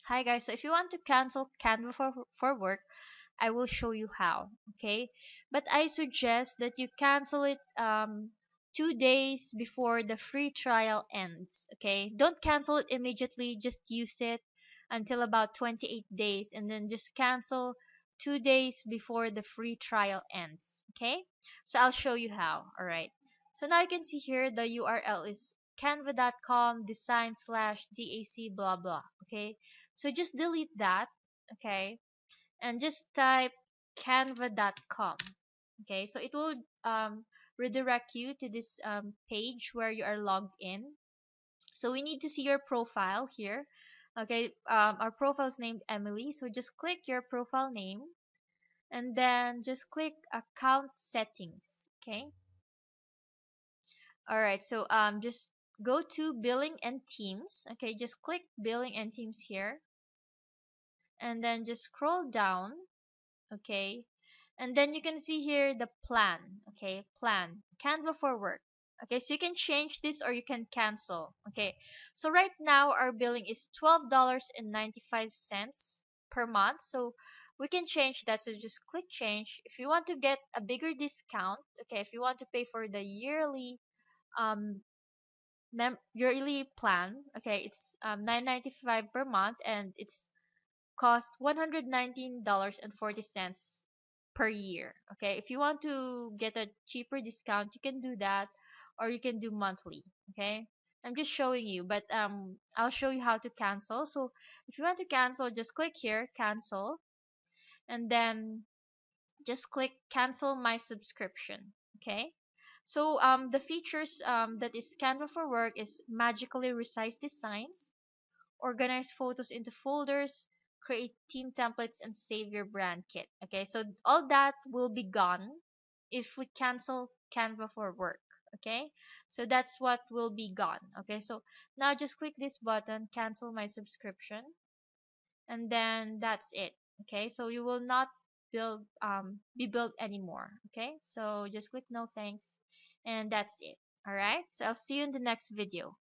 Hi guys, so if you want to cancel Canva for work, I will show you how, okay? But I suggest that you cancel it 2 days before the free trial ends, okay? Don't cancel it immediately, just use it until about 28 days and then just cancel 2 days before the free trial ends, okay? So I'll show you how, alright? So now you can see here the URL is canva.com design slash DAC blah blah, okay? So just delete that, okay? And just type canva.com. Okay, so it will redirect you to this page where you are logged in. So we need to see your profile here. Okay, our profile is named Emily, so just click your profile name and then just click account settings. Okay, all right, so just go to billing and teams. Okay, just click billing and teams here and then just scroll down. Okay, and then you can see here the plan. Okay, plan Canva for work. Okay, so you can change this or you can cancel. Okay, so right now our billing is $12.95 per month, so we can change that. So just click change if you want to get a bigger discount. Okay, if you want to pay for the yearly um yearly plan. Okay, it's 9.95 per month and it's cost $119.40 per year. Okay, if you want to get a cheaper discount, you can do that, or you can do monthly. Okay, I'm just showing you, but I'll show you how to cancel. So if you want to cancel, just click here, cancel, and then just click cancel my subscription. Okay. So the features that is Canva for work is magically resize designs, organize photos into folders, create theme templates, and save your brand kit. Okay, so all that will be gone if we cancel Canva for work. Okay, so that's what will be gone. Okay, so now just click this button, cancel my subscription, and then that's it. Okay, so you will not be billed anymore. Okay, so just click no thanks, and that's it. All right, so I'll see you in the next video.